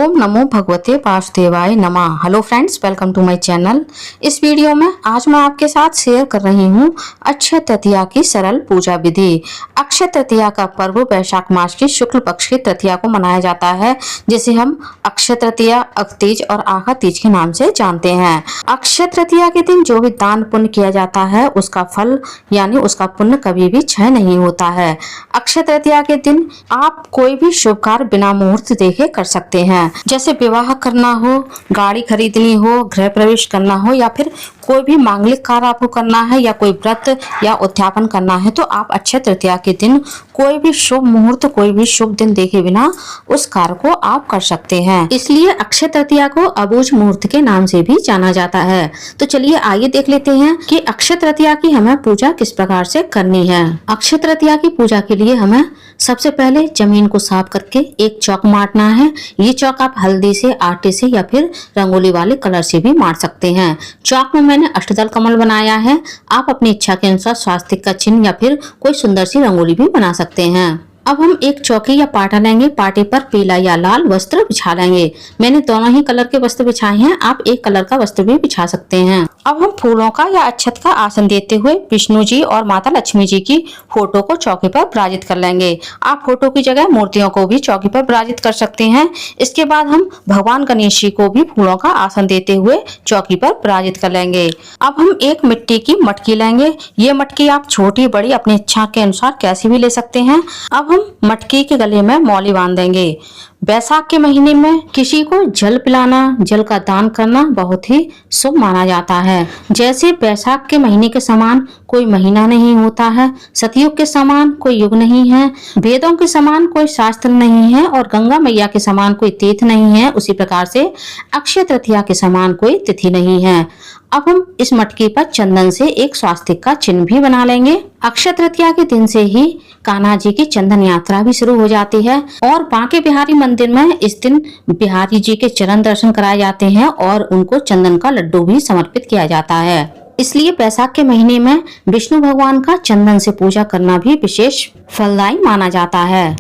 ओम नमो भगवते वासुदेवाय नमः। Hello friends, welcome to my channel. इस वीडियो में आज मैं आपके साथ शेयर कर रही हूँ अक्षय तृतीया की सरल पूजा विधि। अक्षय तृतीया का पर्व वैशाख मास की शुक्ल पक्ष की तृतीया को मनाया जाता है, जिसे हम अक्षय तृतीया, अगतीज और आखा तीज के नाम से जानते हैं। अक्षय तृतीया के दिन जो भी दान पुण्य किया जाता है उसका फल यानी उसका पुण्य कभी भी क्षय नहीं होता है। अक्षय तृतीया के दिन आप कोई भी शुभ कार्य बिना मुहूर्त देखे कर सकते हैं, जैसे विवाह करना हो, गाड़ी खरीदनी हो, गृह प्रवेश करना हो या फिर कोई भी मांगलिक कार्य आपको करना है या कोई व्रत या उद्यापन करना है तो आप अक्षय तृतीया के दिन कोई भी शुभ मुहूर्त, कोई भी शुभ दिन देखे बिना उस कार्य को आप कर सकते हैं। इसलिए अक्षय तृतीया को अबूझ मुहूर्त के नाम से भी जाना जाता है। तो चलिए आइए देख लेते हैं कि अक्षय तृतीया की हमें पूजा किस प्रकार से करनी है। अक्षय तृतीया की पूजा के लिए हमें सबसे पहले जमीन को साफ करके एक चौक मारना है। ये चौक आप हल्दी से, आटे से या फिर रंगोली वाले कलर से भी मार सकते हैं। चौक में मैंने अष्टदल कमल बनाया है। आप अपनी इच्छा के अनुसार स्वास्तिक का चिन्ह या फिर कोई सुंदर सी रंगोली भी बना सकते हैं। अब हम एक चौकी या पाटा लेंगे, पाटे पर पीला या लाल वस्त्र बिछा लेंगे। मैंने दोनों ही कलर के वस्त्र बिछाए हैं, आप एक कलर का वस्त्र भी बिछा सकते हैं। अब हम फूलों का या अक्षत का आसन देते हुए विष्णु जी और माता लक्ष्मी जी की फोटो को चौकी पर विराजित कर लेंगे। आप फोटो की जगह मूर्तियों को भी चौकी पर विराजित कर सकते हैं। इसके बाद हम भगवान गणेश जी को भी फूलों का आसन देते हुए चौकी पर विराजित कर लेंगे। अब हम एक मिट्टी की मटकी लेंगे। ये मटकी आप छोटी बड़ी अपनी इच्छा के अनुसार कैसी भी ले सकते हैं। अब हम मटकी के गले में मौली बांध देंगे। बैसाख के महीने में किसी को जल पिलाना, जल का दान करना बहुत ही शुभ माना जाता है। जैसे बैसाख के महीने के समान कोई महीना नहीं होता है, सतयुग के समान कोई युग नहीं है, वेदों के समान कोई शास्त्र नहीं है और गंगा मैया के समान कोई तीर्थ नहीं है, उसी प्रकार से अक्षय तृतीया के समान कोई तिथि नहीं है। अब हम इस मटकी पर चंदन से एक स्वास्तिक का चिन्ह भी बना लेंगे। अक्षय तृतीया के दिन से ही कान्हा जी की चंदन यात्रा भी शुरू हो जाती है और बांके बिहारी मंदिर में इस दिन बिहारी जी के चरण दर्शन कराए जाते हैं और उनको चंदन का लड्डू भी समर्पित किया जाता है। इसलिए बैसाख के महीने में विष्णु भगवान का चंदन से पूजा करना भी विशेष फलदायी माना जाता है।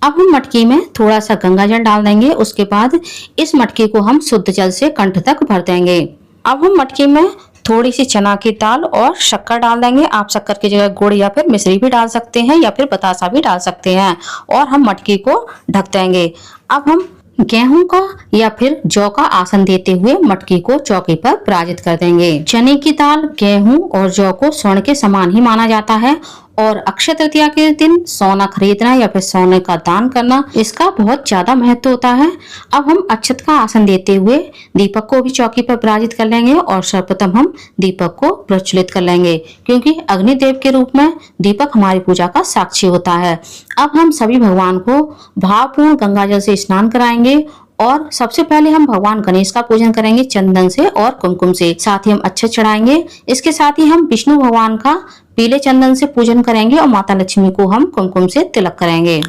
अब हम मटकी में थोड़ा सा गंगा जल डाल देंगे। उसके बाद इस मटकी को हम शुद्ध जल से कंठ तक भर देंगे। अब हम मटकी में थोड़ी सी चना की दाल और शक्कर डाल देंगे। आप शक्कर की जगह गुड़ या फिर मिश्री भी डाल सकते हैं या फिर बतासा भी डाल सकते हैं और हम मटकी को ढक देंगे। अब हम गेहूं का या फिर जौ का आसन देते हुए मटकी को चौकी पर विराजित कर देंगे। चने की दाल, गेहूं और जौ को स्वर्ण के समान ही माना जाता है और अक्षय तृतीया के दिन सोना खरीदना या फिर सोने का दान करना इसका बहुत ज्यादा महत्व होता है। अब हम अक्षत का आसन देते हुए दीपक को भी चौकी पर विराजित कर लेंगे और सर्वप्रथम हम दीपक को प्रज्वलित कर लेंगे, क्योंकि अग्निदेव के रूप में दीपक हमारी पूजा का साक्षी होता है। अब हम सभी भगवान को भावपूर्ण गंगा जल से स्नान कराएंगे और सबसे पहले हम भगवान गणेश का पूजन करेंगे चंदन से और कुमकुम से। साथ ही हम अक्षत चढ़ाएंगे। इसके साथ ही हम विष्णु भगवान का पीले चंदन से पूजन करेंगे और माता लक्ष्मी को हम कुमकुम से तिलक करेंगे।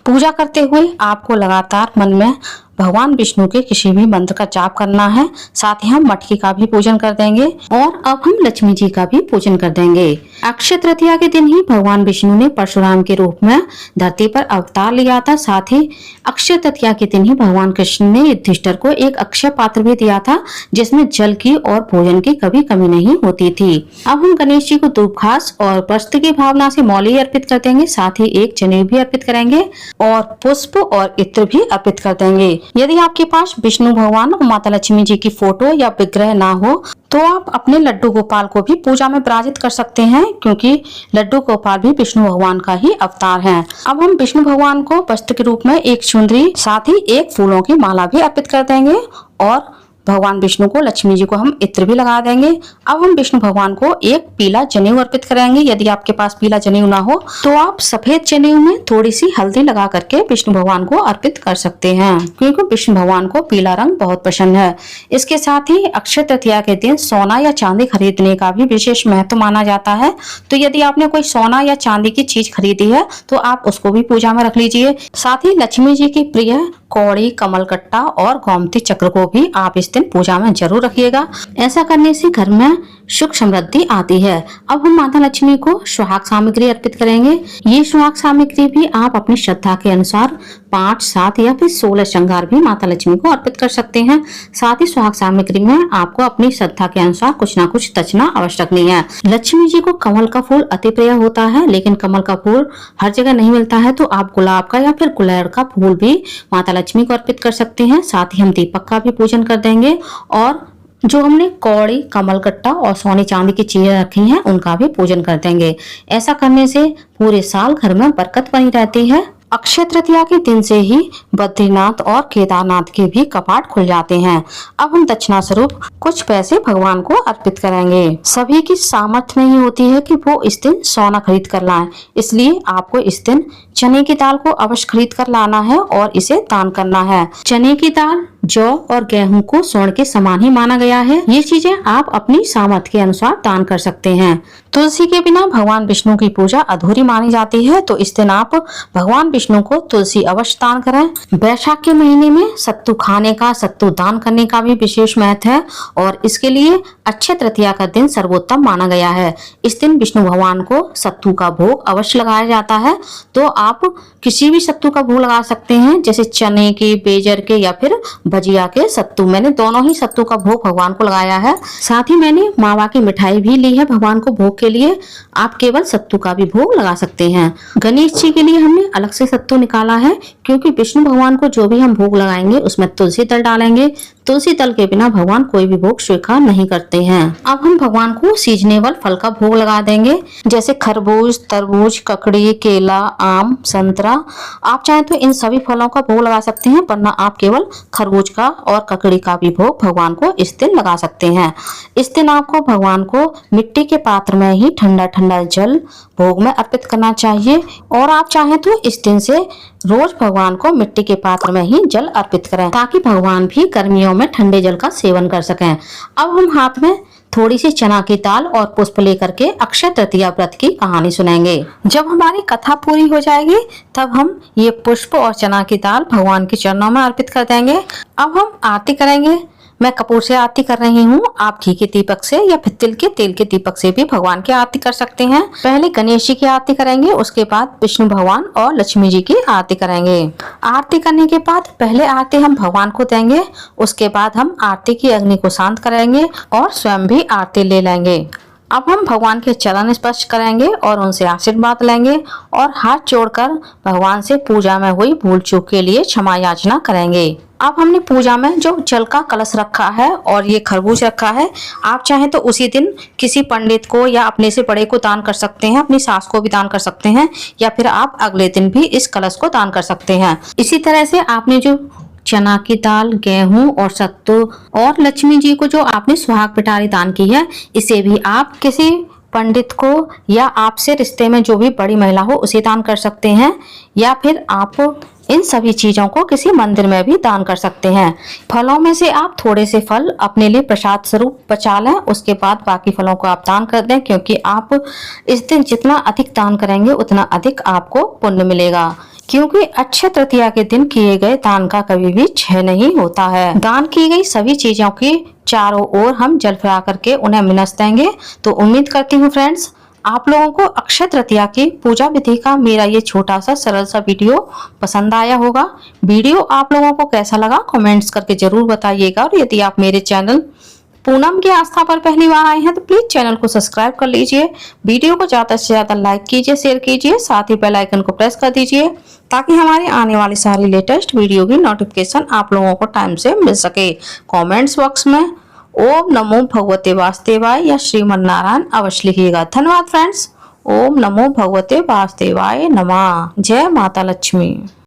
पूजा करते हुए आपको लगातार मन में भगवान विष्णु के किसी भी मंत्र का जाप करना है। साथ ही हम मटकी का भी पूजन कर देंगे और अब हम लक्ष्मी जी का भी पूजन कर देंगे। अक्षय तृतीया के दिन ही भगवान विष्णु ने परशुराम के रूप में धरती पर अवतार लिया था। साथ ही अक्षय तृतीया के दिन ही भगवान कृष्ण ने युधिष्ठिर को एक अक्षय पात्र भी दिया था, जिसमें जल की और भोजन की कभी कमी नहीं होती थी। अब हम गणेश जी को धूप घास और वस्त्र की भावना से मौली अर्पित कर देंगे। साथ ही एक जनेऊ भी अर्पित करेंगे और पुष्प और इत्र भी अर्पित कर देंगे। यदि आपके पास विष्णु भगवान और माता लक्ष्मी जी की फोटो या विग्रह ना हो तो आप अपने लड्डू गोपाल को भी पूजा में विराजित कर सकते हैं, क्योंकि लड्डू गोपाल भी विष्णु भगवान का ही अवतार है। अब हम विष्णु भगवान को वस्त्र के रूप में एक चुनरी, साथ ही एक फूलों की माला भी अर्पित कर देंगे और भगवान विष्णु को, लक्ष्मी जी को हम इत्र भी लगा देंगे। अब हम विष्णु भगवान को एक पीला जनेऊ अर्पित करेंगे। यदि आपके पास पीला जनेऊ ना हो तो आप सफेद जनेऊ में थोड़ी सी हल्दी लगा करके विष्णु भगवान को अर्पित कर सकते हैं, क्योंकि विष्णु भगवान को पीला रंग बहुत पसंद है। इसके साथ ही अक्षय तृतीया के दिन सोना या चांदी खरीदने का भी विशेष महत्व माना जाता है। तो यदि आपने कोई सोना या चांदी की चीज खरीदी है तो आप उसको भी पूजा में रख लीजिए। साथ ही लक्ष्मी जी की प्रिय कौड़ी, कमलकट्टा और गोमती चक्र को भी आप इस दिन पूजा में जरूर रखिएगा। ऐसा करने से घर में सुख समृद्धि आती है। अब हम माता लक्ष्मी को सुहाग सामग्री अर्पित करेंगे। ये सुहाग सामग्री भी आप अपनी श्रद्धा के अनुसार 5, 7 या फिर 16 श्रृंगार भी माता लक्ष्मी को अर्पित कर सकते हैं। साथ ही सुहाग सामग्री में आपको अपनी श्रद्धा के अनुसार कुछ ना कुछ तचना आवश्यक नहीं है। लक्ष्मी जी को कमल का फूल अति प्रिय होता है, लेकिन कमल का फूल हर जगह नहीं मिलता है, तो आप गुलाब का या फिर गुलहड़ का फूल भी माता लक्ष्मी को अर्पित कर सकते हैं। साथ ही हम दीपक का भी पूजन कर देंगे और जो हमने कौड़ी, कमलकट्टा और सोने चांदी की चीजें रखी हैं उनका भी पूजन कर देंगे। ऐसा करने से पूरे साल घर में बरकत बनी रहती है। अक्षय तृतीया के दिन से ही बद्रीनाथ और केदारनाथ के भी कपाट खुल जाते हैं। अब हम दक्षिणा स्वरूप कुछ पैसे भगवान को अर्पित करेंगे। सभी की सामर्थ्य नहीं होती है कि वो इस दिन सोना खरीद कर लाएं, इसलिए आपको इस दिन चने की दाल को अवश्य खरीद कर लाना है और इसे दान करना है। चने की दाल, जौ और गेहूं को स्वर्ण के समान ही माना गया है। ये चीजें आप अपनी सामर्थ्य के अनुसार दान कर सकते हैं। तुलसी के बिना भगवान विष्णु की पूजा अधूरी मानी जाती है, तो इस दिन आप भगवान विष्णु को तुलसी अवश्य दान करें। वैशाख के महीने में सत्तू खाने का, सत्तू दान करने का भी विशेष महत्व है और इसके लिए अक्षय तृतीया का दिन सर्वोत्तम माना गया है। इस दिन विष्णु भगवान को सत्तू का भोग अवश्य लगाया जाता है, तो आप किसी भी सत्तू का भोग लगा सकते हैं, जैसे चने के, बेजर के या फिर भजिया के सत्तू। मैंने दोनों ही सत्तू का भोग भगवान को लगाया है। साथ ही मैंने मावा की मिठाई भी ली है भगवान को भोग के लिए। आप केवल सत्तू का भी भोग लगा सकते हैं। गणेश जी के लिए हमने अलग से सत्तू निकाला है, क्योंकि विष्णु भगवान को जो भी हम भोग लगाएंगे उसमें तुलसी दल डालेंगे। तुलसी दल के बिना भगवान कोई भी भोग स्वीकार नहीं करते हैं। अब हम भगवान को सीजनेबल फल का भोग लगा देंगे, जैसे खरबूज, तरबूज, ककड़ी, केला, आम, संतरा। आप चाहे तो इन सभी फलों का भोग लगा सकते हैं, वरना आप केवल खरबूज का और ककड़ी का भी भोग भगवान को इस दिन लगा सकते हैं। इस दिन आपको भगवान को मिट्टी के पात्र में ही ठंडा ठंडा जल भोग में अर्पित करना चाहिए और आप चाहें तो इस दिन से रोज भगवान को मिट्टी के पात्र में ही जल अर्पित करें, ताकि भगवान भी गर्मियों में ठंडे जल का सेवन कर सकें। अब हम हाथ में थोड़ी सी चना की दाल और पुष्प लेकर के अक्षय तृतीया व्रत की कहानी सुनाएंगे। जब हमारी कथा पूरी हो जाएगी तब हम ये पुष्प और चना की दाल भगवान के चरणों में अर्पित कर देंगे। अब हम आरती करेंगे। मैं कपूर से आरती कर रही हूँ, आप घी के दीपक से या फिर तिल के तेल के दीपक से भी भगवान की आरती कर सकते हैं। पहले गणेश जी की आरती करेंगे, उसके बाद विष्णु भगवान और लक्ष्मी जी की आरती करेंगे। आरती करने के बाद पहले आरती हम भगवान को देंगे, उसके बाद हम आरती की अग्नि को शांत करेंगे और स्वयं भी आरती ले लेंगे। अब हम भगवान के चरण स्पर्श करेंगे और उनसे आशीर्वाद लेंगे और हाथ जोड़कर भगवान से पूजा में हुई भूल चूक के लिए क्षमा याचना करेंगे। अब हमने पूजा में जो जल का कलश रखा है और ये खरबूज रखा है, आप चाहें तो उसी दिन किसी पंडित को या अपने से बड़े को दान कर सकते हैं, अपनी सास को भी दान कर सकते हैं, या फिर आप अगले दिन भी इस कलश को दान कर सकते हैं। इसी तरह से आपने जो चना की दाल, गेहूं और सत्तू और लक्ष्मी जी को जो आपने सुहाग पिटारी दान की है, इसे भी आप किसी पंडित को या आपसे रिश्ते में जो भी बड़ी महिला हो उसे दान कर सकते हैं, या फिर आप इन सभी चीजों को किसी मंदिर में भी दान कर सकते हैं। फलों में से आप थोड़े से फल अपने लिए प्रसाद स्वरूप बचा लें, उसके बाद बाकी फलों को आप दान कर दें, क्योंकि आप इस दिन जितना अधिक दान करेंगे उतना अधिक आपको पुण्य मिलेगा। क्योंकि अक्षय तृतीया के दिन किए गए दान का कभी भी क्षय नहीं होता है। दान की गई सभी चीजों की चारों ओर हम जल फैला करके उन्हें मिनस देंगे। तो उम्मीद करती हूँ फ्रेंड्स आप लोगों को अक्षय तृतीया की पूजा विधि का मेरा ये छोटा सा सरल सा वीडियो पसंद आया होगा। वीडियो आप लोगों को कैसा लगा कमेंट्स करके जरूर बताइएगा, और यदि आप मेरे चैनल पूनम की आस्था पर पहली बार आए हैं तो प्लीज चैनल को सब्सक्राइब कर लीजिए। वीडियो को ज्यादा से ज्यादा लाइक कीजिए, शेयर कीजिए, साथ ही बेल आइकन को प्रेस कर दीजिए, ताकि हमारी आने वाली सारी लेटेस्ट वीडियो की नोटिफिकेशन आप लोगों को टाइम से मिल सके। कमेंट्स बॉक्स में ओम नमो भगवते वासुदेवाय या श्रीमन नारायण अवश्य लिखिएगा। धन्यवाद फ्रेंड्स। ओम नमो भगवते वासुदेवाय नमः। जय माता लक्ष्मी।